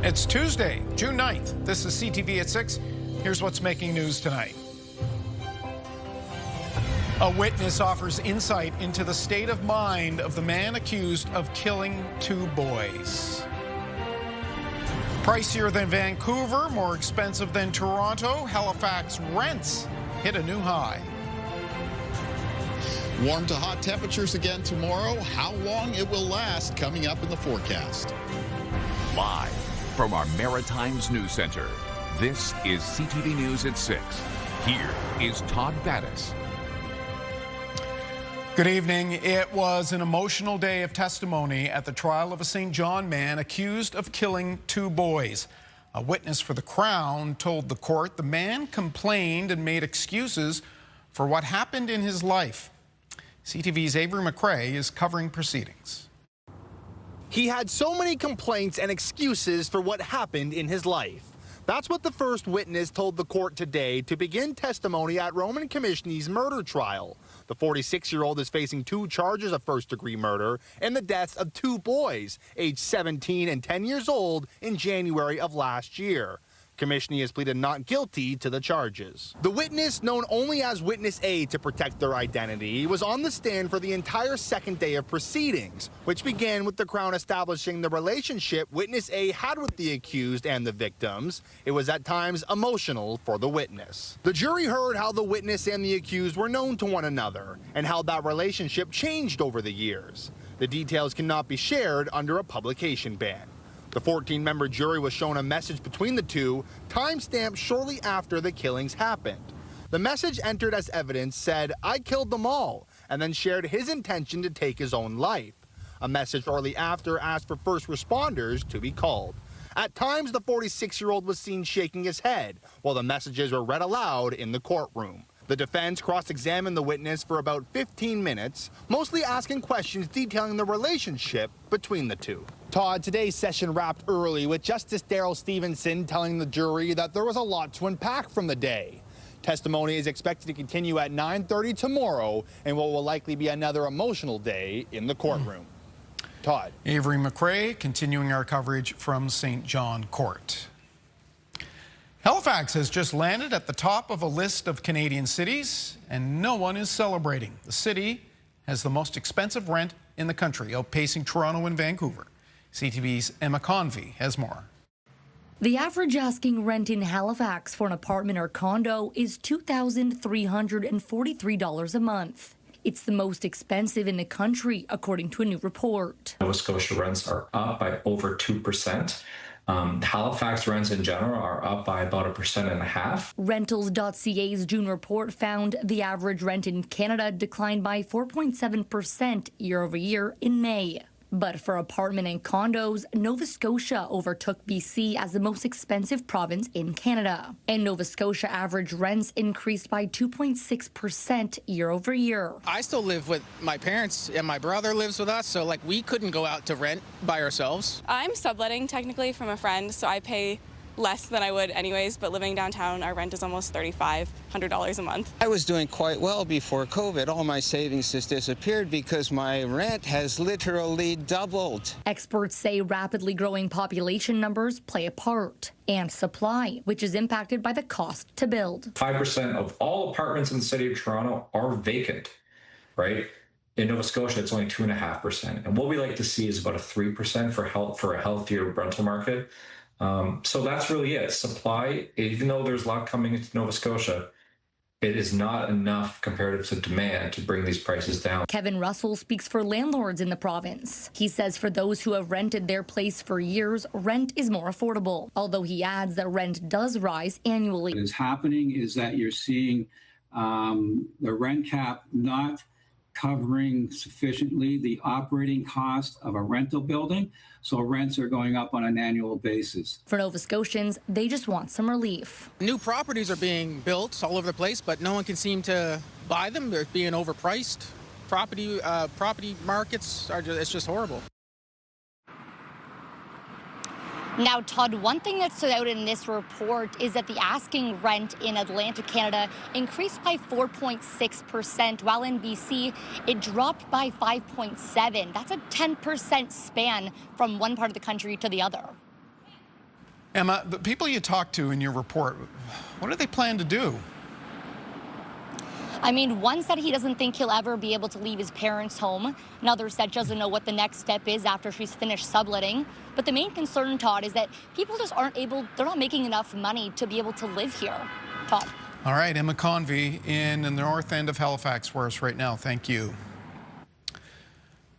It's Tuesday, June 9th. This is CTV at 6. Here's what's making news tonight. A witness offers insight into the state of mind of the man accused of killing 2 boys. Pricier than Vancouver, more expensive than Toronto, Halifax rents hit a new high. Warm to hot temperatures again tomorrow. How long it will last coming up in the forecast. Live from our Maritimes News Center, this is CTV News at 6. Here is Todd Battis. Good evening. It was an emotional day of testimony at the trial of a St. John man accused of killing 2 boys. A witness for the Crown told the court the man complained and made excuses for what happened in his life. CTV's Avery McRae is covering proceedings. He had so many complaints and excuses for what happened in his life. That's what the first witness told the court today to begin testimony at Roman Commissioner's murder trial. The 46-year-old is facing 2 charges of first-degree murder and the deaths of 2 boys, aged 17 and 10 years old, in January of last year. Commissioner has pleaded not guilty to the charges. The witness, known only as Witness A to protect their identity, was on the stand for the entire second day of proceedings, which began with the Crown establishing the relationship Witness A had with the accused and the victims. It was at times emotional for the witness. The jury heard how the witness and the accused were known to one another and how that relationship changed over the years. The details cannot be shared under a publication ban. The 14-member jury was shown a message between the two, time-stamped shortly after the killings happened. The message entered as evidence said, "I killed them all," and then shared his intention to take his own life. A message shortly after asked for first responders to be called. At times, the 46-year-old was seen shaking his head while the messages were read aloud in the courtroom. The defense cross-examined the witness for about 15 minutes, mostly asking questions detailing the relationship between the two. Todd, today's session wrapped early with Justice Daryl Stevenson telling the jury that there was a lot to unpack from the day. Testimony is expected to continue at 9:30 tomorrow and what will likely be another emotional day in the courtroom. Todd. Avery McRae continuing our coverage from St. John Court. Halifax has just landed at the top of a list of Canadian cities, and no one is celebrating. The city has the most expensive rent in the country, outpacing Toronto and Vancouver. CTV's Emma Convey has more. The average asking rent in Halifax for an apartment or condo is $2,343 a month. It's the most expensive in the country, according to a new report. Nova Scotia rents are up by over 2%. Halifax rents in general are up by about 1.5%. Rentals.ca's June report found the average rent in Canada declined by 4.7% year over year in May. But for apartment and condos, Nova Scotia overtook BC as the most expensive province in Canada. And Nova Scotia average rents increased by 2.6% year over year. I still live with my parents and my brother lives with us, so we couldn't go out to rent by ourselves. I'm subletting technically from a friend, so I pay less than I would anyways, but living downtown, our rent is almost $3,500 a month. I was doing quite well before COVID. All my savings just disappeared because my rent has literally doubled. Experts say rapidly growing population numbers play a part, and supply, which is impacted by the cost to build. 5% of all apartments in the city of Toronto are vacant, right? In Nova Scotia, it's only 2.5%. And what we like to see is about a 3% for a healthier rental market. So that's really it. Supply, even though there's a lot coming into Nova Scotia, it is not enough comparative to demand to bring these prices down. Kevin Russell speaks for landlords in the province. He says for those who have rented their place for years, rent is more affordable, although he adds that rent does rise annually. What is happening is that you're seeing the rent cap not covering sufficiently the operating cost of a rental building, so rents are going up on an annual basis. For Nova Scotians, they just want some relief. New properties are being built all over the place, but no one can seem to buy them. They're being overpriced. Property markets it's just horrible. Now, Todd, one thing that stood out in this report is that the asking rent in Atlantic Canada increased by 4.6%, while in BC it dropped by 5.7%. That's a 10% span from one part of the country to the other. Emma, the people you talked to in your report, what do they plan to do? I mean, one said he doesn't think he'll ever be able to leave his parents' home. Another said she doesn't know what the next step is after she's finished subletting. But the main concern, Todd, is that people just they're not making enough money to be able to live here. Todd. All right, Emma Convey in the north end of Halifax for us right now. Thank you.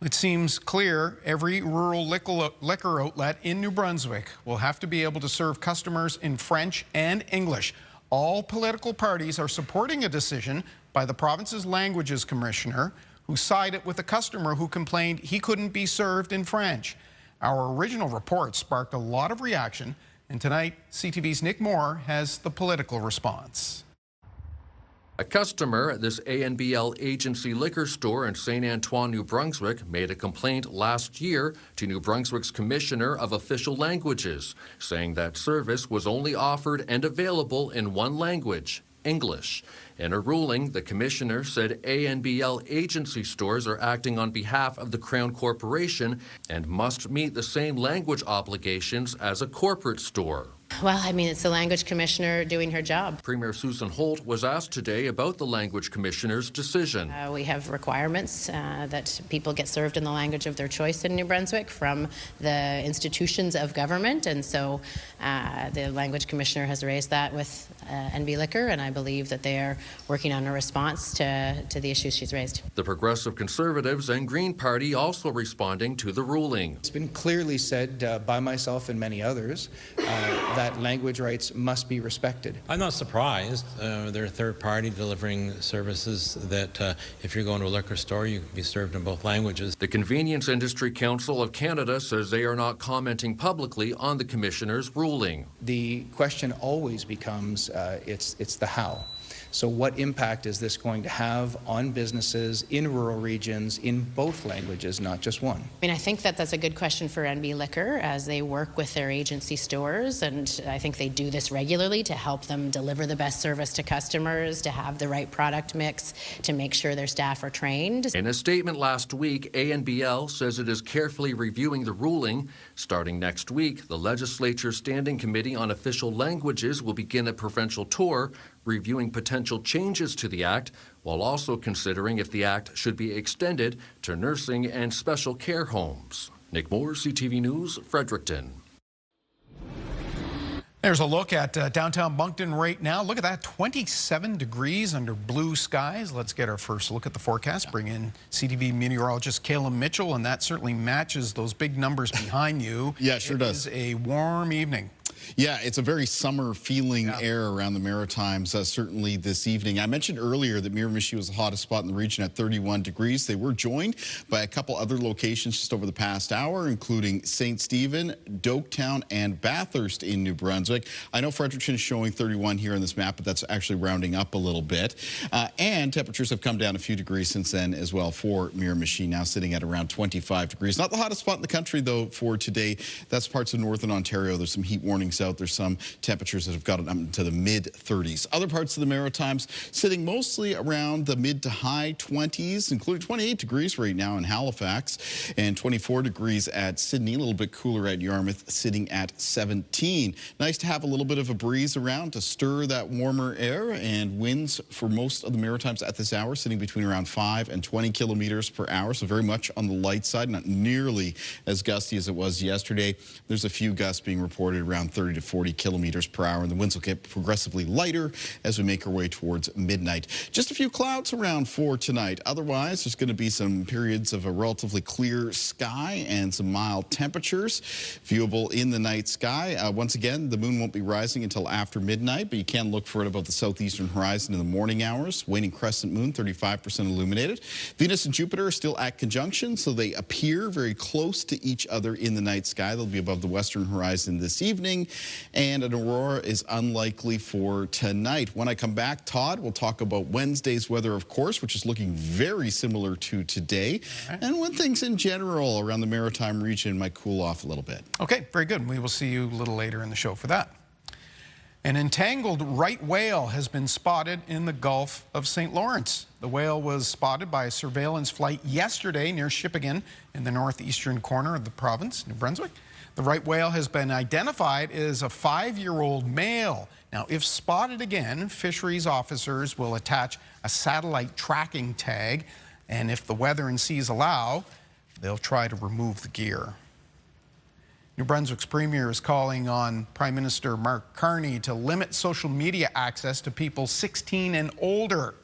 It seems clear every rural liquor outlet in New Brunswick will have to be able to serve customers in French and English. All political parties are supporting a decision by the province's languages commissioner, who sided with a customer who complained he couldn't be served in French. Our original report sparked a lot of reaction, and tonight CTV's Nick Moore has the political response. A customer at this ANBL agency liquor store in St. Antoine, New Brunswick, made a complaint last year to New Brunswick's Commissioner of Official Languages, saying that service was only offered and available in one language, English. In a ruling, the commissioner said ANBL agency stores are acting on behalf of the Crown Corporation and must meet the same language obligations as a corporate store. Well, I mean, it's the language commissioner doing her job. Premier Susan Holt was asked today about the language commissioner's decision. We have requirements that people get served in the language of their choice in New Brunswick from the institutions of government, and so the language commissioner has raised that with NB Liquor, and I believe that they are working on a response to the issues she's raised. The Progressive Conservatives and Green Party also responding to the ruling. It's been clearly said by myself and many others that language rights must be respected. I'm not surprised. They're a third party delivering services that if you're going to a liquor store, you can be served in both languages. The Convenience Industry Council of Canada says they are not commenting publicly on the commissioner's ruling. The question always becomes, it's the how. So what impact is this going to have on businesses in rural regions in both languages, not just one? I mean, I think that that's a good question for NB Liquor as they work with their agency stores, and I think they do this regularly to help them deliver the best service to customers, to have the right product mix, to make sure their staff are trained. In a statement last week, ANBL says it is carefully reviewing the ruling. Starting next week, the Legislature's Standing Committee on Official Languages will begin a provincial tour, reviewing potential changes to the Act, while also considering if the Act should be extended to nursing and special care homes. Nick Moore, CTV News, Fredericton. There's a look at downtown Moncton right now. Look at that, 27 degrees under blue skies. Let's get our first look at the forecast. Bring in CTV meteorologist Caleb Mitchell, and that certainly matches those big numbers behind you. Yeah, it sure does. It is a warm evening. Yeah, it's a very summer-feeling air around the Maritimes, certainly this evening. I mentioned earlier that Miramichi was the hottest spot in the region at 31 degrees. They were joined by a couple other locations just over the past hour, including St. Stephen, Doketown, and Bathurst in New Brunswick. I know Fredericton is showing 31 here on this map, but that's actually rounding up a little bit. And temperatures have come down a few degrees since then as well for Miramichi, now sitting at around 25 degrees. Not the hottest spot in the country, though, for today. That's parts of northern Ontario. There's some heat warnings out. There's some temperatures that have gotten up into the mid-30s. Other parts of the Maritimes sitting mostly around the mid to high 20s, including 28 degrees right now in Halifax and 24 degrees at Sydney, a little bit cooler at Yarmouth, sitting at 17. Nice to have a little bit of a breeze around to stir that warmer air, and winds for most of the Maritimes at this hour sitting between around 5 and 20 kilometers per hour, so very much on the light side, not nearly as gusty as it was yesterday. There's a few gusts being reported around 30 to 40 kilometers per hour, and the winds will get progressively lighter as we make our way towards midnight. Just a few clouds around for tonight. Otherwise, there's going to be some periods of a relatively clear sky and some mild temperatures viewable in the night sky. Once again, the moon won't be rising until after midnight, but you can look for it above the southeastern horizon in the morning hours. Waning crescent moon, 35% illuminated. Venus and Jupiter are still at conjunction, so they appear very close to each other in the night sky. They'll be above the western horizon this evening, and an aurora is unlikely for tonight. When I come back, Todd, we'll talk about Wednesday's weather, of course, which is looking very similar to today, and when things in general around the Maritime region might cool off a little bit. Okay, very good. We will see you a little later in the show for that. An entangled right whale has been spotted in the Gulf of St. Lawrence. The whale was spotted by a surveillance flight yesterday near Shippagan in the northeastern corner of the province, New Brunswick. The right whale has been identified as a 5-year-old male. Now, if spotted again, fisheries officers will attach a satellite tracking tag, and if the weather and seas allow, they'll try to remove the gear. New Brunswick's premier is calling on Prime Minister Mark Carney to limit social media access to people 16 and older.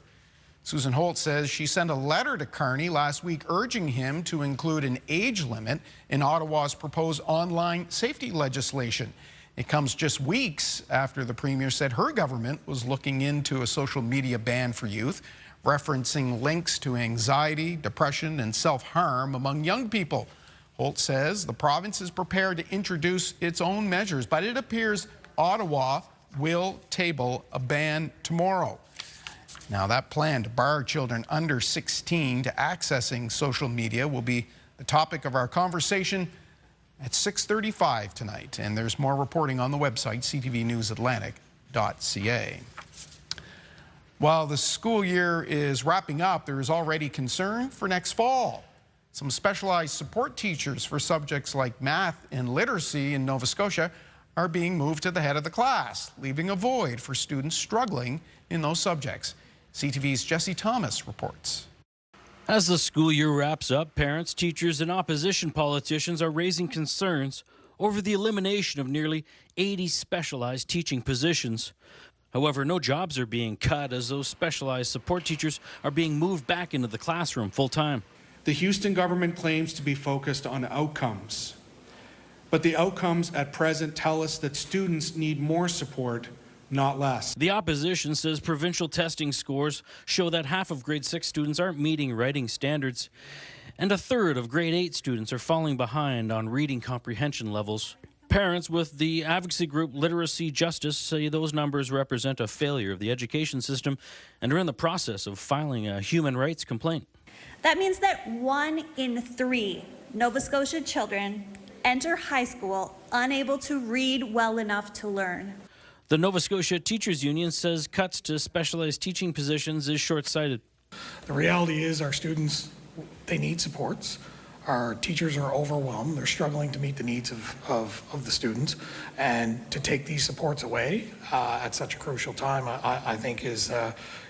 Susan Holt says she sent a letter to Carney last week urging him to include an age limit in Ottawa's proposed online safety legislation. It comes just weeks after the premier said her government was looking into a social media ban for youth, referencing links to anxiety, depression, and self-harm among young people. Holt says the province is prepared to introduce its own measures, but it appears Ottawa will table a ban tomorrow. Now, that plan to bar children under 16 to accessing social media will be the topic of our conversation at 6:35 tonight. And there's more reporting on the website, ctvnewsatlantic.ca. While the school year is wrapping up, there is already concern for next fall. Some specialized support teachers for subjects like math and literacy in Nova Scotia are being moved to the head of the class, leaving a void for students struggling in those subjects. CTV's Jesse Thomas reports. As the school year wraps up, parents, teachers, and opposition politicians are raising concerns over the elimination of nearly 80 specialized teaching positions. However, no jobs are being cut as those specialized support teachers are being moved back into the classroom full-time. The Houston government claims to be focused on outcomes, but the outcomes at present tell us that students need more support, not less. The opposition says provincial testing scores show that half of grade 6 students aren't meeting writing standards, and a third of grade 8 students are falling behind on reading comprehension levels. Parents with the advocacy group Literacy Justice say those numbers represent a failure of the education system and are in the process of filing a human rights complaint. That means that 1 in 3 Nova Scotia children enter high school unable to read well enough to learn. The Nova Scotia Teachers Union says cuts to specialized teaching positions is short-sighted. The reality is our students, they need supports. Our teachers are overwhelmed. They're struggling to meet the needs of the students. And to take these supports away at such a crucial time, I think is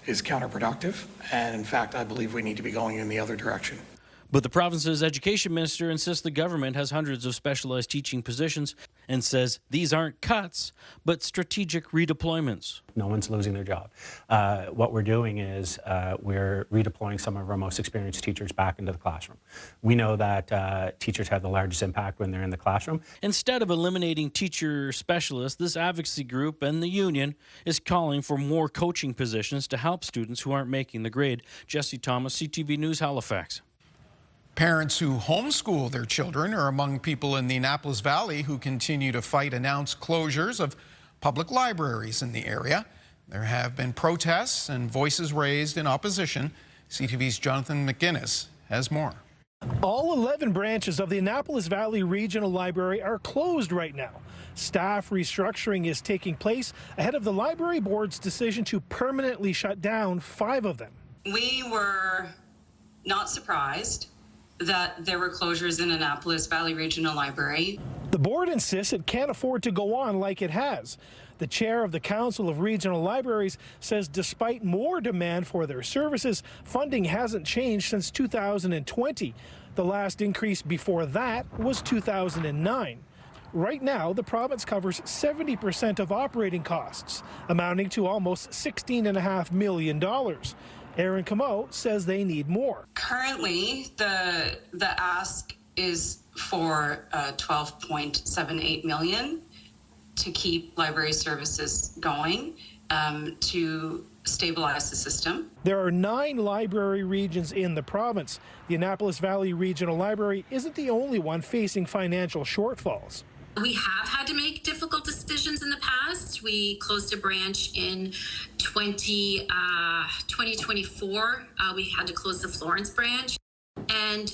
counterproductive. And in fact, I believe we need to be going in the other direction. But the province's education minister insists the government has hundreds of specialized teaching positions and says these aren't cuts, but strategic redeployments. No one's losing their job. What we're doing is we're redeploying some of our most experienced teachers back into the classroom. We know that teachers have the largest impact when they're in the classroom. Instead of eliminating teacher specialists, this advocacy group and the union is calling for more coaching positions to help students who aren't making the grade. Jesse Thomas, CTV News, Halifax. Parents who homeschool their children are among people in the Annapolis Valley who continue to fight announced closures of public libraries in the area. There have been protests and voices raised in opposition. CTV's Jonathan McGuinness has more. All 11 branches of the Annapolis Valley Regional Library are closed right now. Staff restructuring is taking place ahead of the library board's decision to permanently shut down 5 of them. We were not surprised that there were closures in Annapolis Valley Regional Library. The board insists it can't afford to go on like it has. The chair of the Council of Regional Libraries says despite more demand for their services, funding hasn't changed since 2020. The last increase before that was 2009. Right now, the province covers 70% of operating costs, amounting to almost $16.5 million. Aaron Camo says they need more. Currently, the ask is for $12.78 million to keep library services going, to stabilize the system. There are 9 library regions in the province. The Annapolis Valley Regional Library isn't the only one facing financial shortfalls. We have had to make difficult decisions in the past. We closed a branch in 2024. We had to close the Florence branch. And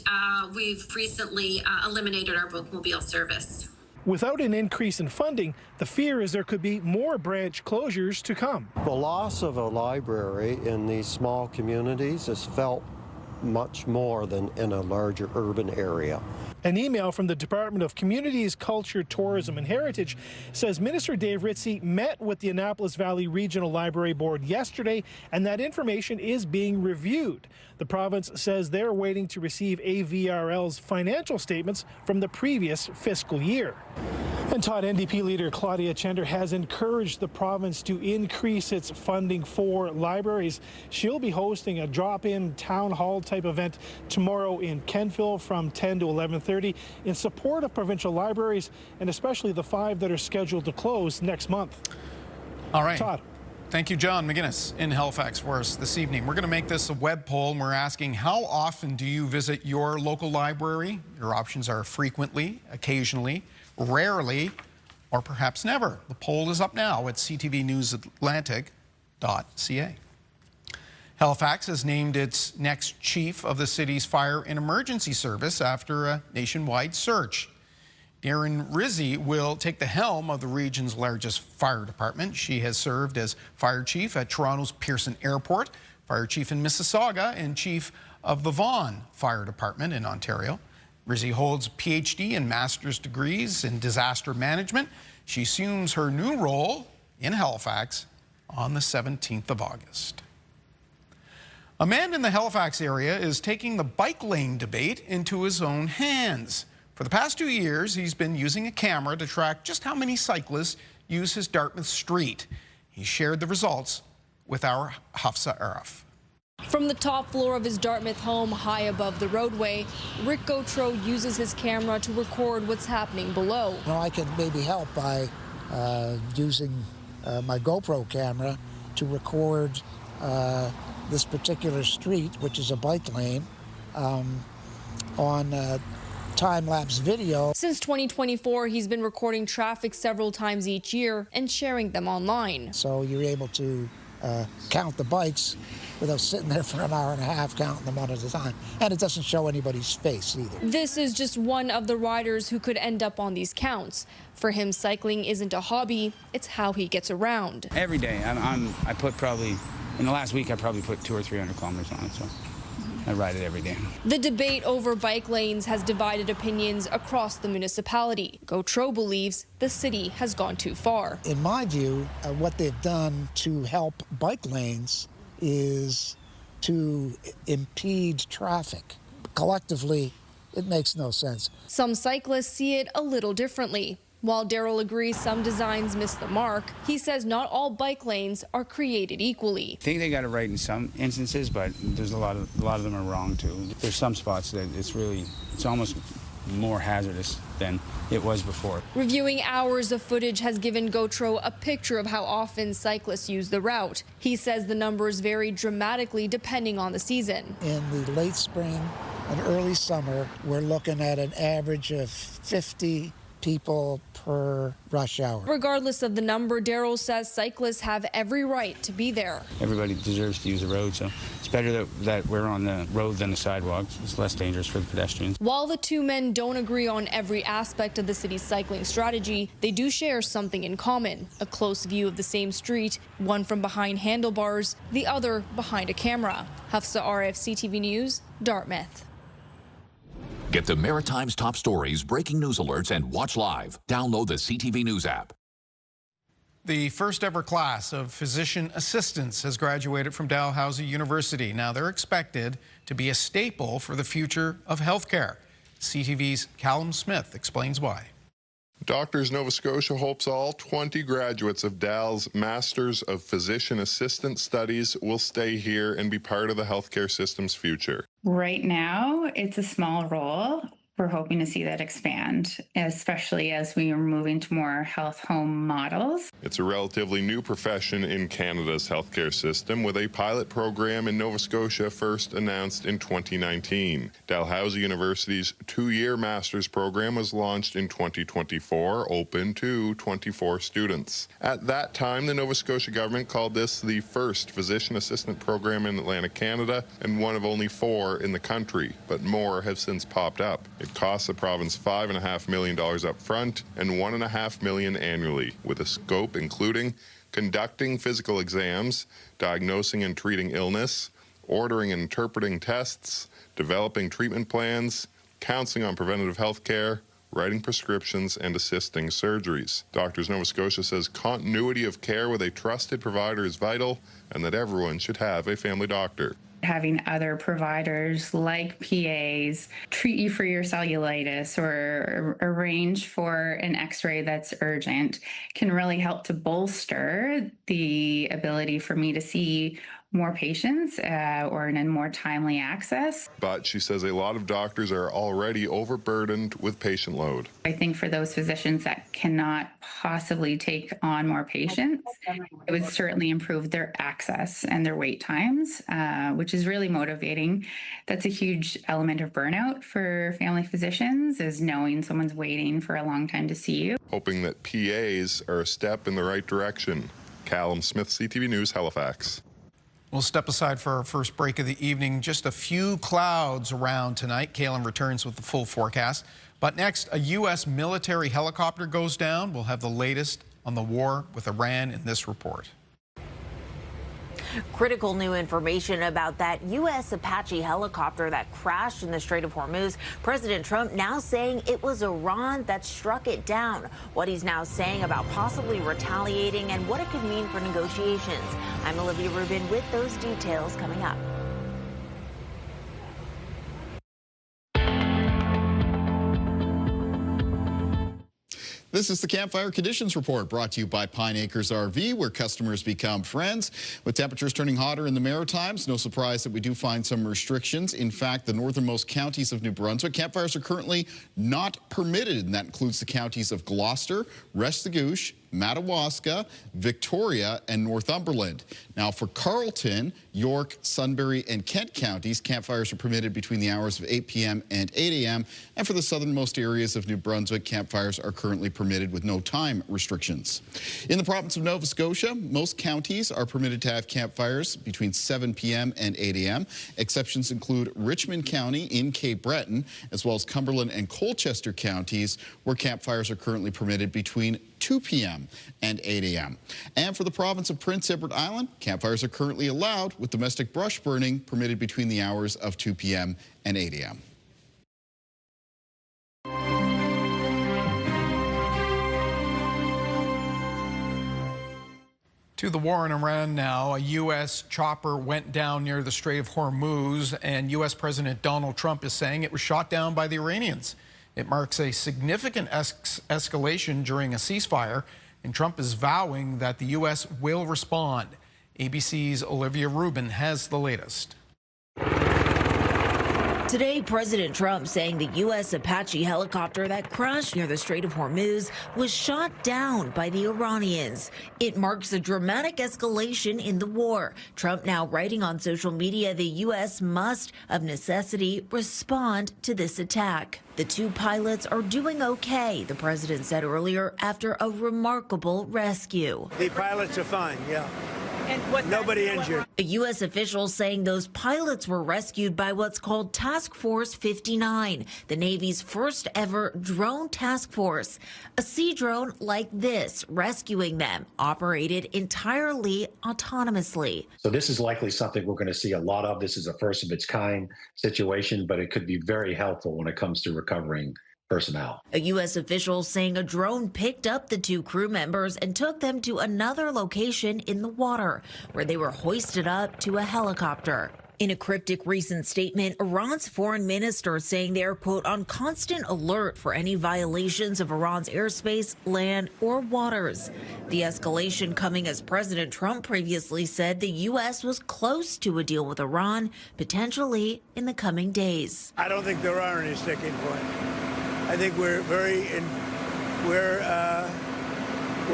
we've recently eliminated our bookmobile service. Without an increase in funding, the fear is there could be more branch closures to come. The loss of a library in these small communities is felt much more than in a larger urban area. An email from the Department of Communities, Culture, Tourism and Heritage says Minister Dave Ritchie met with the Annapolis Valley Regional Library Board yesterday, and that information is being reviewed. The province says they're waiting to receive AVRL's financial statements from the previous fiscal year. And Todd, NDP leader Claudia Chender has encouraged the province to increase its funding for libraries. She'll be hosting a drop-in town hall type event tomorrow in Kentville from 10 to 11:30 in support of provincial libraries, and especially the 5 that are scheduled to close next month. All right. Todd. Thank you, John McGinnis, in Halifax for us this evening. We're going to make this a web poll, and we're asking, how often do you visit your local library? Your options are frequently, occasionally, rarely, or perhaps never. The poll is up now at ctvnewsatlantic.ca. Halifax has named its next chief of the city's fire and emergency service after a nationwide search. Darren Rizzi will take the helm of the region's largest fire department. She has served as fire chief at Toronto's Pearson Airport, fire chief in Mississauga, and chief of the Vaughan Fire Department in Ontario. Rizzi holds a PhD and master's degrees in disaster management. She assumes her new role in Halifax on the 17th of August. A man in the Halifax area is taking the bike lane debate into his own hands. For the past 2 years, he's been using a camera to track just how many cyclists use his Dartmouth street. He shared the results with our Hafsa Arif. From the top floor of his Dartmouth home, high above the roadway, Rick Gautreau uses his camera to record what's happening below. Well, I can maybe help by using my GoPro camera to record this particular street, which is a bike lane, on time-lapse video. Since 2024, he's been recording traffic several times each year and sharing them online. So you're able to count the bikes without sitting there for an hour and a half counting them one at a time. And it doesn't show anybody's face either. This is just one of the riders who could end up on these counts. For him, cycling isn't a hobby, it's how he gets around. Every day, I put probably, in the last week, I probably put 200 or 300 kilometers on it, so I ride it every day. The debate over bike lanes has divided opinions across the municipality. Gautreau believes the city has gone too far. In my view, what they've done to help bike lanes is to impede traffic. Collectively, it makes no sense. Some cyclists see it a little differently. While Daryl agrees some designs miss the mark, he says not all bike lanes are created equally. I think they got it right in some instances, but there's a lot of them are wrong too. There's some spots that it's almost more hazardous than it was before. Reviewing hours of footage has given Gautreau a picture of how often cyclists use the route. He says the numbers vary dramatically depending on the season. In the late spring and early summer, we're looking at an average of 50 people per rush hour. Regardless of the number, Daryl says cyclists have every right to be there. Everybody deserves to use the road, so it's better that we're on the road than the sidewalks. It's less dangerous for the pedestrians. While the two men don't agree on every aspect of the city's cycling strategy, they do share something in common: a close view of the same street, one from behind handlebars, the other behind a camera. Hafsa Arif, CTV News, Dartmouth. Get the Maritime's top stories, breaking news alerts, and watch live. Download the CTV News app. The first ever class of physician assistants has graduated from Dalhousie University. Now they're expected to be a staple for the future of healthcare. CTV's Callum Smith explains why. Doctors Nova Scotia hopes all 20 graduates of DAL's Masters of Physician Assistant Studies will stay here and be part of the healthcare system's future. Right now, it's a small role. We're hoping to see that expand, especially as we are moving to more health home models. It's a relatively new profession in Canada's healthcare system, with a pilot program in Nova Scotia first announced in 2019. Dalhousie University's 2-year master's program was launched in 2024, open to 24 students. At that time, the Nova Scotia government called this the first physician assistant program in Atlantic Canada and one of only 4 in the country, but more have since popped up. It costs the province $5.5 million up front and $1.5 million annually, with a scope including conducting physical exams, diagnosing and treating illness, ordering and interpreting tests, developing treatment plans, counseling on preventative health care, writing prescriptions, and assisting surgeries. Doctors Nova Scotia says continuity of care with a trusted provider is vital and that everyone should have a family doctor. Having other providers like PAs treat you for your cellulitis or arrange for an x-ray that's urgent can really help to bolster the ability for me to see more patients or in a more timely access. But she says a lot of doctors are already overburdened with patient load. I think for those physicians that cannot possibly take on more patients, it would certainly improve their access and their wait times, which is really motivating. That's a huge element of burnout for family physicians, is knowing someone's waiting for a long time to see you. Hoping that PAs are a step in the right direction. Callum Smith, CTV News, Halifax. We'll step aside for our first break of the evening. Just a few clouds around tonight. Kaylin returns with the full forecast. But next, a U.S. military helicopter goes down. We'll have the latest on the war with Iran in this report. Critical new information about that U.S. Apache helicopter that crashed in the Strait of Hormuz. President Trump now saying it was Iran that struck it down. What he's now saying about possibly retaliating and what it could mean for negotiations. I'm Olivia Rubin with those details coming up. This is the Campfire Conditions Report, brought to you by Pine Acres RV, where customers become friends. With temperatures turning hotter in the Maritimes, no surprise that we do find some restrictions. In fact, the northernmost counties of New Brunswick, campfires are currently not permitted, and that includes the counties of Gloucester, Restigouche, Madawaska, Victoria, and Northumberland. Now, for Carleton, York, Sunbury, and Kent counties, campfires are permitted between the hours of 8 p.m. and 8 a.m. And for the southernmost areas of New Brunswick, campfires are currently permitted with no time restrictions. In the province of Nova Scotia, most counties are permitted to have campfires between 7 p.m. and 8 a.m. Exceptions include Richmond County in Cape Breton, as well as Cumberland and Colchester counties, where campfires are currently permitted between 2 p.m. and 8 a.m. And for the province of Prince Edward Island, campfires are currently allowed, with domestic brush burning permitted between the hours of 2 p.m. and 8 a.m. To the war in Iran now. A U.S. chopper went down near the Strait of Hormuz, and U.S. President Donald Trump is saying it was shot down by the Iranians. It marks a significant escalation during a ceasefire, and Trump is vowing that the U.S. will respond. ABC's Olivia Rubin has the latest. Today, President Trump saying the U.S. Apache helicopter that crashed near the Strait of Hormuz was shot down by the Iranians. It marks a dramatic escalation in the war. Trump now writing on social media the U.S. must, of necessity, respond to this attack. The two pilots are doing okay, the president said earlier, after a remarkable rescue. The pilots are fine, yeah. And nobody injured. A U.S. official saying those pilots were rescued by what's called Task Force 59, the Navy's first ever drone task force. A sea drone like this, rescuing them, operated entirely autonomously. So this is likely something we're going to see a lot of. This is a first of its kind situation, but it could be very helpful when it comes to recovering personnel. A U.S. official saying a drone picked up the two crew members and took them to another location in the water, where they were hoisted up to a helicopter. In a cryptic recent statement, Iran's foreign minister saying they are, quote, on constant alert for any violations of Iran's airspace, land, or waters. The escalation coming as President Trump previously said the U.S. was close to a deal with Iran, potentially in the coming days. I don't think there are any sticking points. I think we're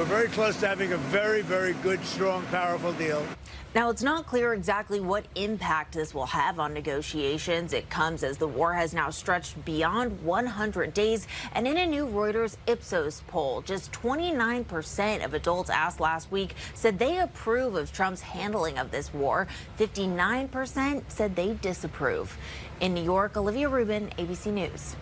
very close to having a very, very good, strong, powerful deal. Now, it's not clear exactly what impact this will have on negotiations. It comes as the war has now stretched beyond 100 days. And in a new Reuters Ipsos poll, just 29% of adults asked last week said they approve of Trump's handling of this war. 59% said they disapprove. In New York, Olivia Rubin, ABC News.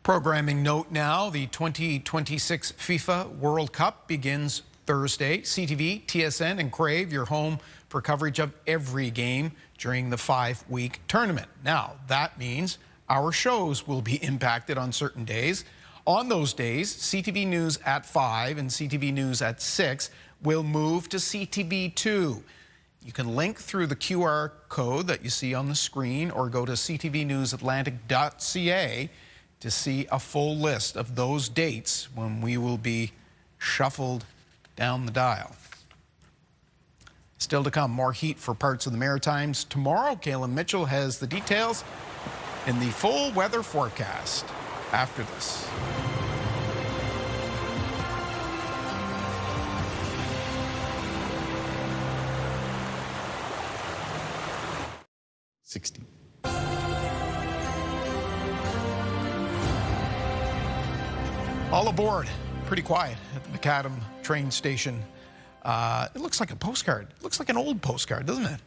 Programming note now, the 2026 FIFA World Cup begins Thursday, CTV, TSN, and Crave, your home for coverage of every game during the 5-week tournament. Now, that means our shows will be impacted on certain days. On those days, CTV News at 5 and CTV News at 6 will move to CTV2. You can link through the QR code that you see on the screen or go to ctvnewsatlantic.ca to see a full list of those dates when we will be shuffled down the dial. Still to come, more heat for parts of the Maritimes tomorrow. Kayla Mitchell has the details in the full weather forecast after this. All aboard. Pretty quiet at the Macadam train station. It looks like a postcard. It looks like an old postcard, doesn't it?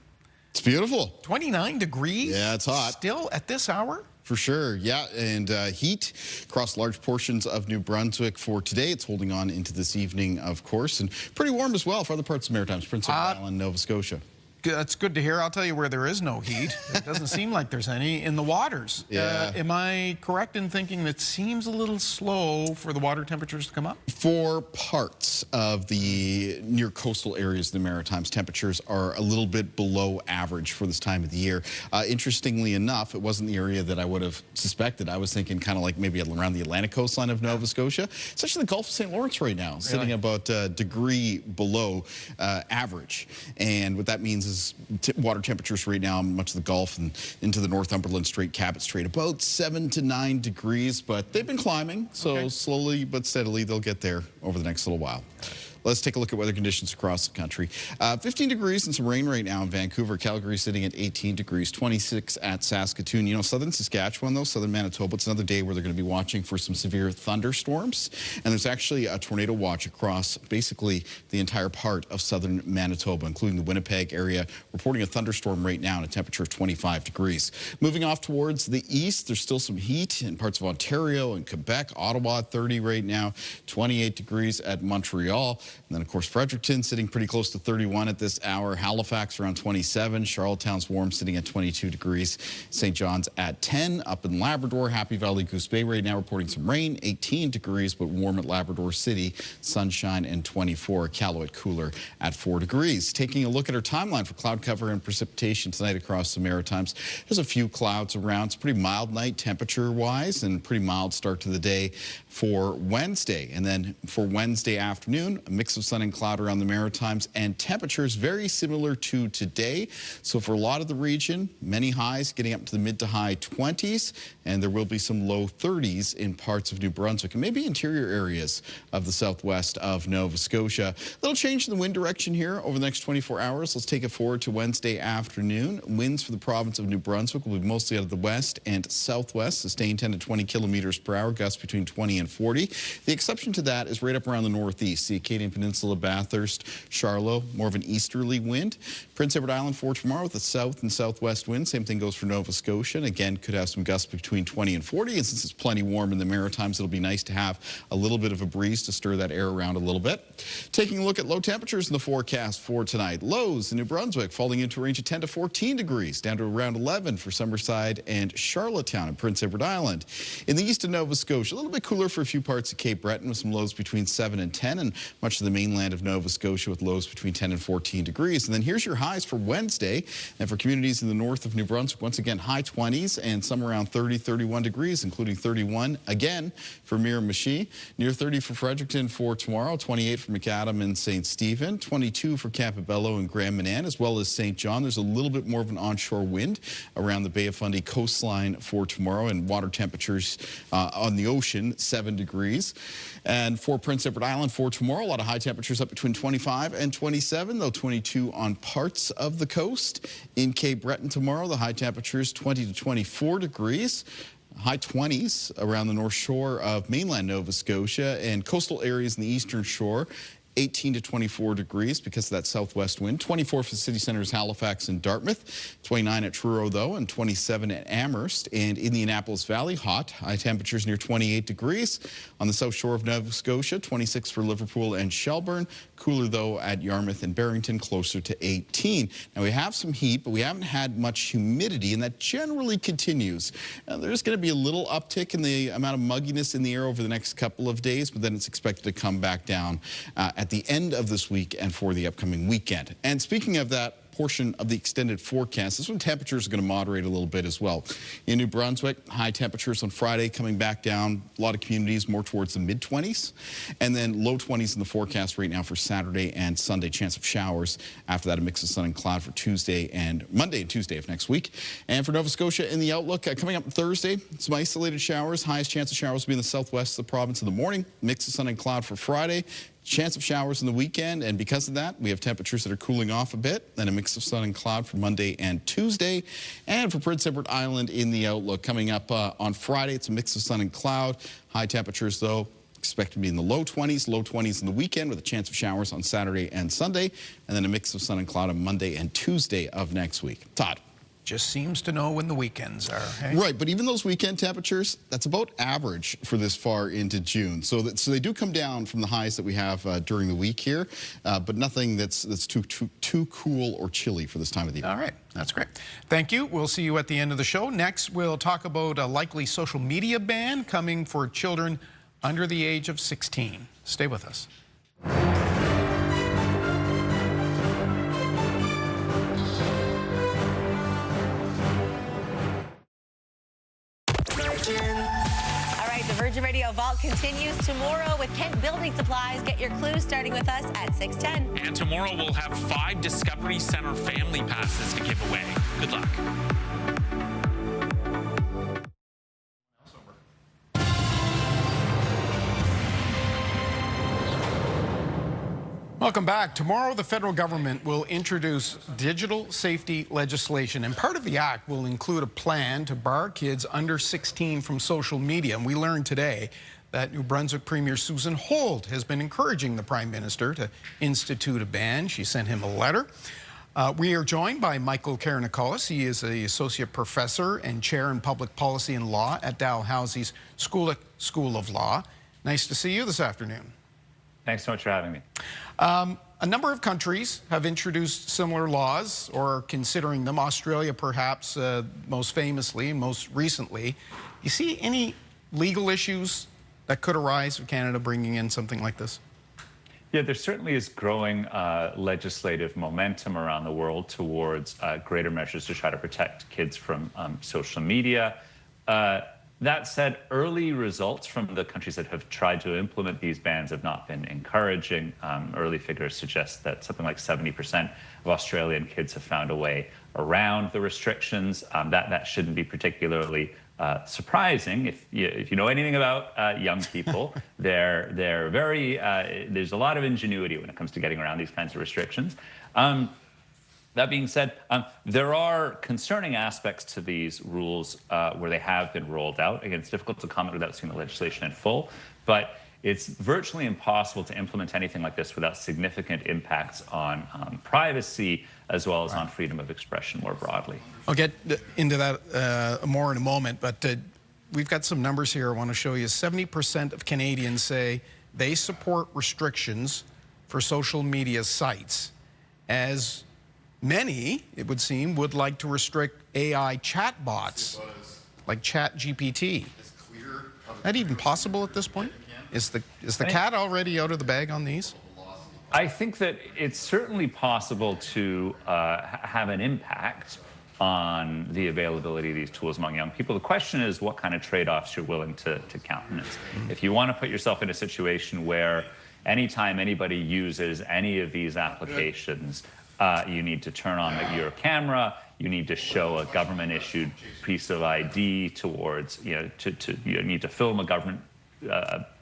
It's beautiful. 29 degrees. Yeah, it's hot. Still at this hour? For sure, yeah, and heat across large portions of New Brunswick for today. It's holding on into this evening, of course, and pretty warm as well for other parts of the Maritimes, Prince Edward Island, Nova Scotia. That's good to hear. I'll tell you where there is no heat. It doesn't seem like there's any in the waters. Yeah. Am I correct in thinking that seems a little slow for the water temperatures to come up? For parts of the near coastal areas of the Maritimes, temperatures are a little bit below average for this time of the year. Interestingly enough, it wasn't the area that I would have suspected. I was thinking kind of like maybe around the Atlantic coastline of Nova Scotia. It's actually the Gulf of St. Lawrence right now, sitting about a degree below average. And what that means is water temperatures right now in much of the Gulf and into the Northumberland Strait, Cabot Strait, about 7 to 9 degrees, but they've been climbing, so slowly but steadily they'll get there over the next little while. Let's take a look at weather conditions across the country. 15 degrees and some rain right now in Vancouver. Calgary sitting at 18 degrees, 26 at Saskatoon. You know, southern Saskatchewan, though, southern Manitoba, it's another day where they're going to be watching for some severe thunderstorms. And there's actually a tornado watch across basically the entire part of southern Manitoba, including the Winnipeg area, reporting a thunderstorm right now and a temperature of 25 degrees. Moving off towards the east, there's still some heat in parts of Ontario and Quebec. Ottawa, 30 right now, 28 degrees at Montreal. And then, of course, Fredericton sitting pretty close to 31 at this hour. Halifax around 27. Charlottetown's warm, sitting at 22 degrees. St. John's at 10. Up in Labrador, Happy Valley, Goose Bay right now reporting some rain. 18 degrees, but warm at Labrador City. Sunshine and 24. Iqaluit cooler at 4 degrees. Taking a look at our timeline for cloud cover and precipitation tonight across the Maritimes. There's a few clouds around. It's a pretty mild night temperature-wise and pretty mild start to the day for Wednesday. And then for Wednesday afternoon, a mix of sun and cloud around the Maritimes and temperatures very similar to today. So for a lot of the region, many highs getting up to the mid to high 20s, and there will be some low 30s in parts of New Brunswick and maybe interior areas of the southwest of Nova Scotia. A little change in the wind direction here over the next 24 hours. Let's take it forward to Wednesday afternoon. Winds for the province of New Brunswick will be mostly out of the west and southwest, sustained 10 to 20 kilometers per hour, gusts between 20 and 40. The exception to that is right up around the northeast, the Acadian Peninsula, Bathurst, Charlotte, more of an easterly wind. Prince Edward Island for tomorrow with a south and southwest wind. Same thing goes for Nova Scotia. And again, could have some gusts between 20 and 40. And since it's plenty warm in the Maritimes, it'll be nice to have a little bit of a breeze to stir that air around a little bit. Taking a look at low temperatures in the forecast for tonight. Lows in New Brunswick falling into a range of 10 to 14 degrees, down to around 11 for Summerside and Charlottetown and Prince Edward Island. In the east of Nova Scotia, a little bit cooler for a few parts of Cape Breton with some lows between 7 and 10, and much of the mainland of Nova Scotia with lows between 10 and 14 degrees. And then here's your highs for Wednesday. And for communities in the north of New Brunswick, once again, high 20s and some around 30, 31 degrees, including 31 again for Miramichi. Near 30 for Fredericton for tomorrow, 28 for Macadam and St. Stephen, 22 for Campobello and Grand Manan, as well as St. John. There's a little bit more of an onshore wind around the Bay of Fundy coastline for tomorrow, and water temperatures on the ocean, 7 degrees. And for Prince Edward Island for tomorrow, a lot of high temperatures up between 25 and 27, though 22 on parts of the coast. In Cape Breton tomorrow, the high temperatures 20 to 24 degrees. High 20s around the north shore of mainland Nova Scotia and coastal areas in the eastern shore. 18 to 24 degrees because of that southwest wind. 24 for the city centers, Halifax and Dartmouth. 29 at Truro, though, and 27 at Amherst. And in the Annapolis Valley, hot. High temperatures near 28 degrees. On the south shore of Nova Scotia, 26 for Liverpool and Shelburne. Cooler, though, at Yarmouth and Barrington, closer to 18. Now, we have some heat, but we haven't had much humidity, and that generally continues. There's going to be a little uptick in the amount of mugginess in the air over the next couple of days, but then it's expected to come back down at the end of this week and for the upcoming weekend. And speaking of that portion of the extended forecast, this one temperatures are going to moderate a little bit as well. In New Brunswick, high temperatures on Friday coming back down. A lot of communities more towards the mid-20s, and then low 20s in the forecast right now for Saturday and Sunday. Chance of showers. After that, a mix of sun and cloud for Tuesday and Monday and Tuesday of next week. And for Nova Scotia in the outlook, coming up Thursday, some isolated showers. Highest chance of showers will be in the southwest of the province in the morning. Mix of sun and cloud for Friday. Chance of showers in the weekend, and because of that, we have temperatures that are cooling off a bit, then a mix of sun and cloud for Monday and Tuesday. And for Prince Edward Island in the outlook, coming up on Friday, it's a mix of sun and cloud. High temperatures, though, expected to be in the low 20s in the weekend with a chance of showers on Saturday and Sunday, and then a mix of sun and cloud on Monday and Tuesday of next week. Todd. Just seems to know when the weekends are. Hey? Right, but even those weekend temperatures, that's about average for this far into June. So they do come down from the highs that we have during the week here, but nothing that's too cool or chilly for this time of the year. All right, that's great. Thank you. We'll see you at the end of the show. Next, we'll talk about a likely social media ban coming for children under the age of 16. Stay with us. Virgin Radio Vault continues tomorrow with Kent Building Supplies. Get your clues starting with us at 6:10. And tomorrow we'll have 5 Discovery Center family passes to give away. Good luck. Welcome back. Tomorrow, the federal government will introduce digital safety legislation, and part of the act will include a plan to bar kids under 16 from social media. And we learned today that New Brunswick Premier Susan Holt has been encouraging the Prime Minister to institute a ban. She sent him a letter. We are joined by Michael Karanikolas. He is the Associate Professor and Chair in Public Policy and Law at Dalhousie's School of Law. Nice to see you this afternoon. Thanks so much for having me. A number of countries have introduced similar laws or are considering them. Australia, perhaps, most famously and most recently. You see any legal issues that could arise with Canada bringing in something like this? Yeah, there certainly is growing legislative momentum around the world towards greater measures to try to protect kids from social media. That said, early results from the countries that have tried to implement these bans have not been encouraging. Early figures suggest that something like 70% of Australian kids have found a way around the restrictions. That shouldn't be particularly surprising. If you know anything about young people, they're very, there's a lot of ingenuity when it comes to getting around these kinds of restrictions. That being said, there are concerning aspects to these rules where they have been rolled out. Again, it's difficult to comment without seeing the legislation in full, but it's virtually impossible to implement anything like this without significant impacts on privacy as well as on freedom of expression more broadly. I'll get into that more in a moment, but we've got some numbers here I want to show you. 70% of Canadians say they support restrictions for social media sites, as many, it would seem, would like to restrict AI chatbots like ChatGPT. Is that even possible at this point? Is the cat already out of the bag on these? I think that it's certainly possible to have an impact on the availability of these tools among young people. The question is what kind of trade-offs you're willing to countenance. If you want to put yourself in a situation where anytime anybody uses any of these applications, you need to turn on your camera, you need to show a government-issued piece of ID towards, you need to film a government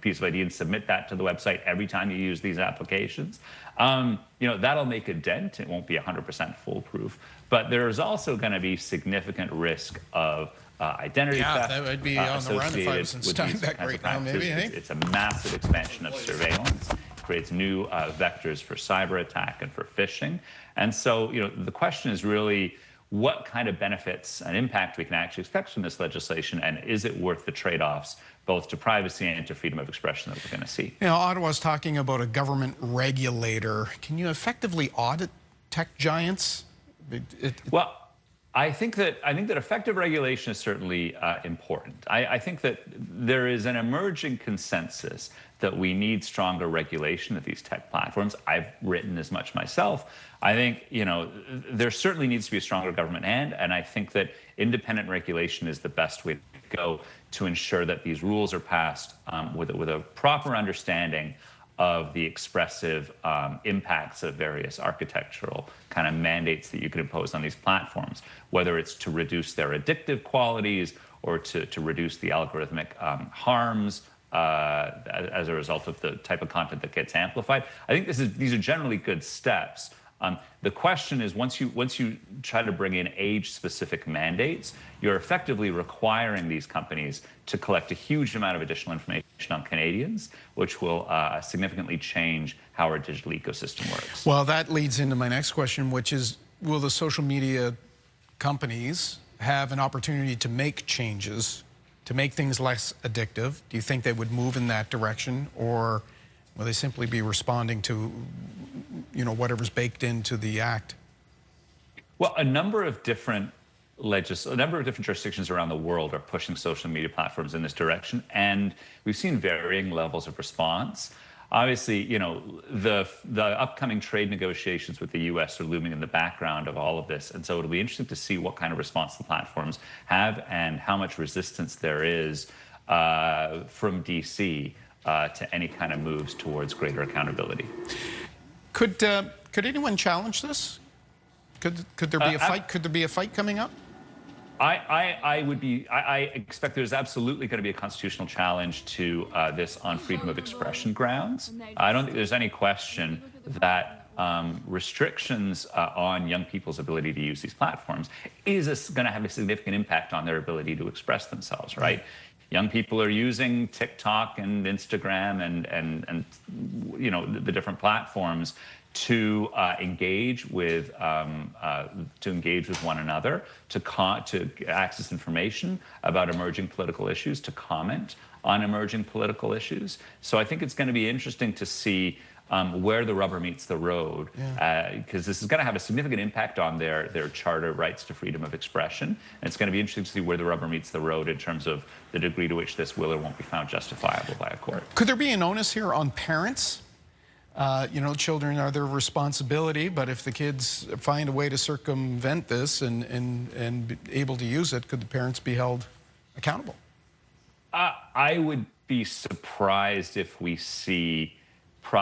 piece of ID and submit that to the website every time you use these applications. That'll make a dent. It won't be 100% foolproof, but there's also going to be significant risk of identity theft. Yeah, that would be on the run if I was in Steinbeck right now, maybe. Hey? It's a massive expansion of surveillance. creates new vectors for cyber attack and for phishing. And so, the question is really what kind of benefits and impact we can actually expect from this legislation, and is it worth the trade-offs both to privacy and to freedom of expression that we're going to see? Ottawa's talking about a government regulator. Can you effectively audit tech giants? Well, I think that effective regulation is certainly important. I think that there is an emerging consensus that we need stronger regulation of these tech platforms. I've written as much myself. I think, there certainly needs to be a stronger government hand, and I think that independent regulation is the best way to go to ensure that these rules are passed with a proper understanding of the expressive impacts of various architectural kind of mandates that you can impose on these platforms, whether it's to reduce their addictive qualities or to reduce the algorithmic harms as a result of the type of content that gets amplified. I think these are generally good steps. The question is, once you try to bring in age-specific mandates, you're effectively requiring these companies to collect a huge amount of additional information on Canadians, which will significantly change how our digital ecosystem works. Well, that leads into my next question, which is, will the social media companies have an opportunity to make changes, to make things less addictive? Do you think they would move in that direction, or will they simply be responding to whatever's baked into the act? Well, a number of different jurisdictions around the world are pushing social media platforms in this direction, and we've seen varying levels of response. Obviously, the upcoming trade negotiations with the U.S. are looming in the background of all of this, and so it'll be interesting to see what kind of response the platforms have and how much resistance there is from D.C. To any kind of moves towards greater accountability. Could anyone challenge this? Could there be a fight? Could there be a fight coming up? I expect there's absolutely going to be a constitutional challenge to this on freedom of expression grounds. I don't think there's any question that restrictions on young people's ability to use these platforms is going to have a significant impact on their ability to express themselves, right? Young people are using TikTok and Instagram and the different platforms to engage with one another, to access information about emerging political issues, to comment on emerging political issues. So I think it's going to be interesting to see where the rubber meets the road, because this is going to have a significant impact on their charter rights to freedom of expression. And it's going to be interesting to see where the rubber meets the road in terms of the degree to which this will or won't be found justifiable by a court. Could there be an onus here on parents? Children are their responsibility, but if the kids find a way to circumvent this and be able to use it, could the parents be held accountable? I would be surprised if we see...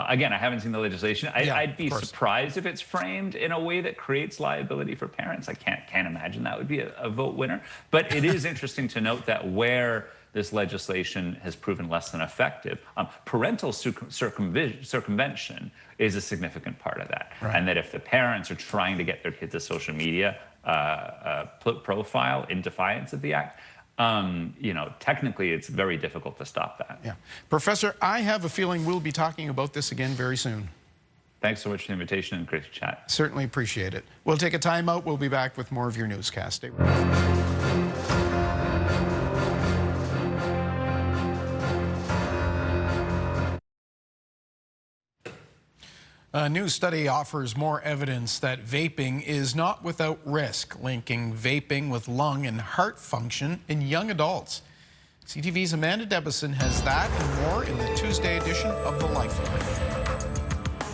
Again, I haven't seen the legislation. I'd be surprised if it's framed in a way that creates liability for parents. I can't imagine that would be a vote winner. But it is interesting to note that where this legislation has proven less than effective, parental circumvention is a significant part of that. Right. And that if the parents are trying to get their kids a social media profile in defiance of the act, technically it's very difficult to stop that. Yeah. Professor, I have a feeling we'll be talking about this again very soon. Thanks so much for the invitation and great to chat. Certainly appreciate it. We'll take a time out. We'll be back with more of your newscast. Stay right there. A new study offers more evidence that vaping is not without risk, linking vaping with lung and heart function in young adults. CTV's Amanda Debison has that and more in the Tuesday edition of The Lifeline.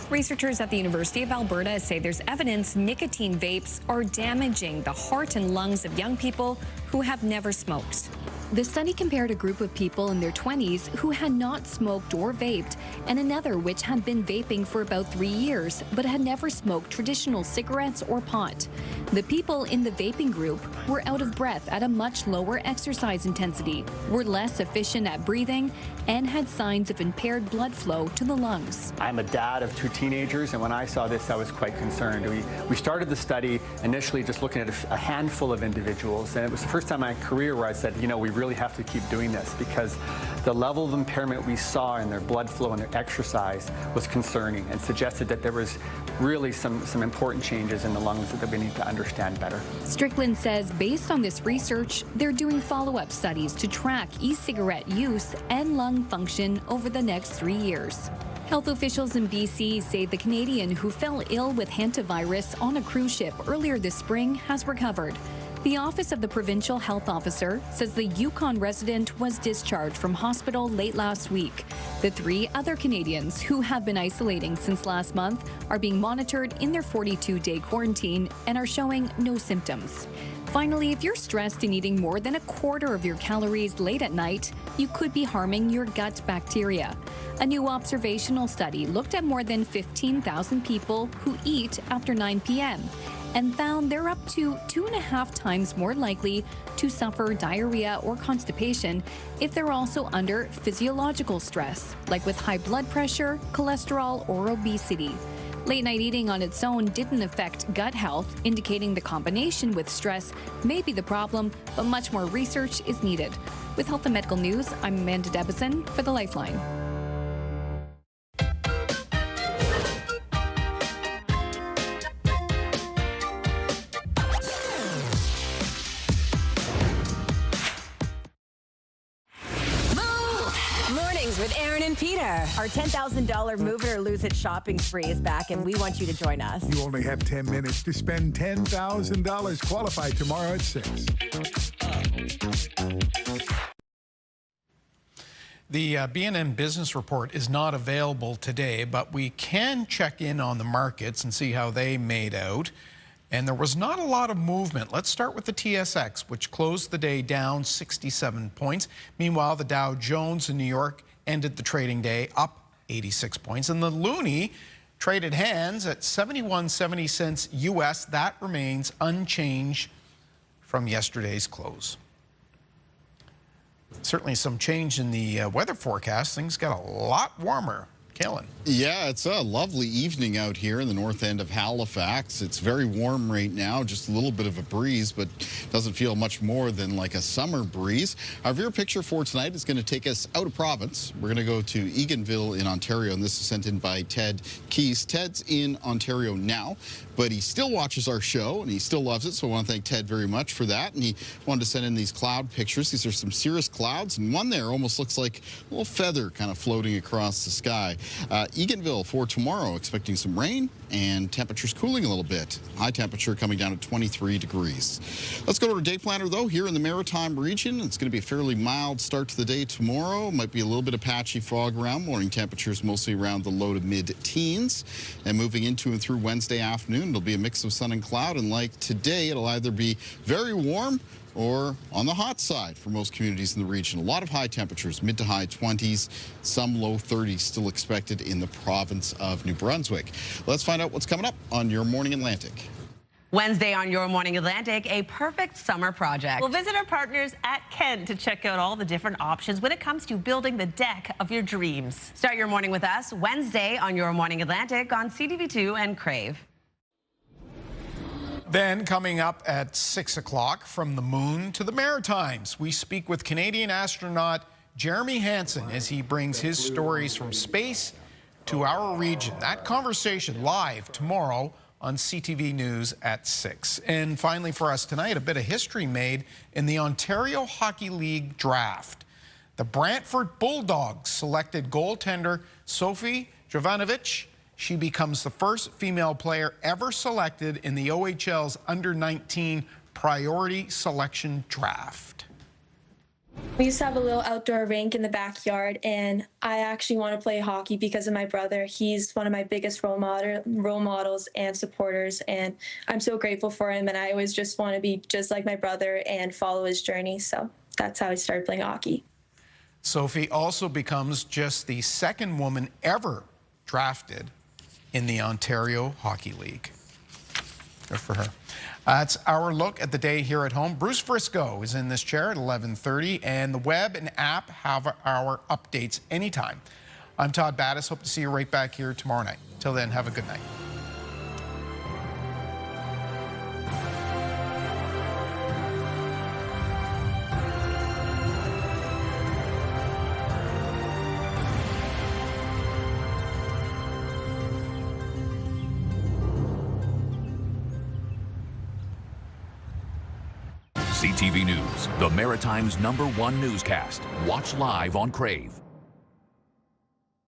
Researchers at the University of Alberta say there's evidence nicotine vapes are damaging the heart and lungs of young people who have never smoked. The study compared a group of people in their 20s who had not smoked or vaped and another which had been vaping for about 3 years but had never smoked traditional cigarettes or pot. The people in the vaping group were out of breath at a much lower exercise intensity, were less efficient at breathing, and had signs of impaired blood flow to the lungs. I'm a dad of 2 teenagers, and when I saw this, I was quite concerned. We started the study initially just looking at a handful of individuals, and it was the first time in my career where I said, we really have to keep doing this, because The level of impairment we saw in their blood flow and their exercise was concerning and suggested that there was really some important changes in the lungs that we need to understand better. Strickland says based on this research, they're doing follow-up studies to track e-cigarette use and lung function over the next 3 years. Health officials in BC say the Canadian who fell ill with hantavirus on a cruise ship earlier this spring has recovered. The Office of the Provincial Health Officer says the Yukon resident was discharged from hospital late last week. The 3 other Canadians who have been isolating since last month are being monitored in their 42-day quarantine and are showing no symptoms. Finally, if you're stressed and eating more than a quarter of your calories late at night, you could be harming your gut bacteria. A new observational study looked at more than 15,000 people who eat after 9 p.m. and found they're up to 2.5 times more likely to suffer diarrhea or constipation if they're also under physiological stress, like with high blood pressure, cholesterol, or obesity. Late-night eating on its own didn't affect gut health, indicating the combination with stress may be the problem, but much more research is needed. With Health and Medical News, I'm Amanda Debison for the Lifeline. With Aaron and Peter. Our $10,000 Move It or Lose It shopping spree is back, and we want you to join us. You only have 10 minutes to spend $10,000. Qualify tomorrow at 6. The B&M Business Report is not available today, but we can check in on the markets and see how they made out. And there was not a lot of movement. Let's start with the TSX, which closed the day down 67 points. Meanwhile, the Dow Jones in New York ended the trading day up 86 points. And the loonie traded hands at 71.70 cents US. That remains unchanged from yesterday's close. Certainly some change in the weather forecast. Things got a lot warmer. Kellen. Yeah, it's a lovely evening out here in the north end of Halifax. It's very warm right now, just a little bit of a breeze, but doesn't feel much more than like a summer breeze. Our viewer picture for tonight is going to take us out of province. We're going to go to Eganville in Ontario, and this is sent in by Ted Keys. Ted's in Ontario now, but he still watches our show, and he still loves it, so I want to thank Ted very much for that. And he wanted to send in these cloud pictures. These are some cirrus clouds, and one there almost looks like a little feather kind of floating across the sky. Eganville for tomorrow, expecting some rain and temperatures cooling a little bit. High temperature coming down to 23 degrees. Let's go to our day planner, though, here in the Maritime region. It's going to be a fairly mild start to the day tomorrow. Might be a little bit of patchy fog around. Morning temperatures mostly around the low to mid-teens. And moving into and through Wednesday afternoon, it'll be a mix of sun and cloud. And like today, it'll either be very warm or on the hot side for most communities in the region. A lot of high temperatures, mid to high 20s, some low 30s still expected in the province of New Brunswick. Let's find out what's coming up on Your Morning Atlantic. Wednesday on Your Morning Atlantic, a perfect summer project. We'll visit our partners at Kent to check out all the different options when it comes to building the deck of your dreams. Start your morning with us Wednesday on Your Morning Atlantic on CTV2 and Crave. Then coming up at 6 o'clock, from the moon to the Maritimes, we speak with Canadian astronaut Jeremy Hansen as he brings his stories from space to our region. That conversation live tomorrow on CTV News at 6. And finally for us tonight, a bit of history made in the Ontario Hockey League draft. The Brantford Bulldogs selected goaltender Sophie Jovanovic. She becomes the first female player ever selected in the OHL's under-19 priority selection draft. We used to have a little outdoor rink in the backyard, and I actually want to play hockey because of my brother. He's one of my biggest role models and supporters, and I'm so grateful for him, and I always just want to be just like my brother and follow his journey, so that's how I started playing hockey. Sophie also becomes just the second woman ever drafted in the Ontario Hockey League. Good for her. That's our look at the day here at home. Bruce Frisco is in this chair at 11:30, and the web and app have our updates anytime. I'm Todd Battis. Hope to see you right back here tomorrow night. Till then, have a good night. CTV News, the Maritime's #1 newscast. Watch live on Crave.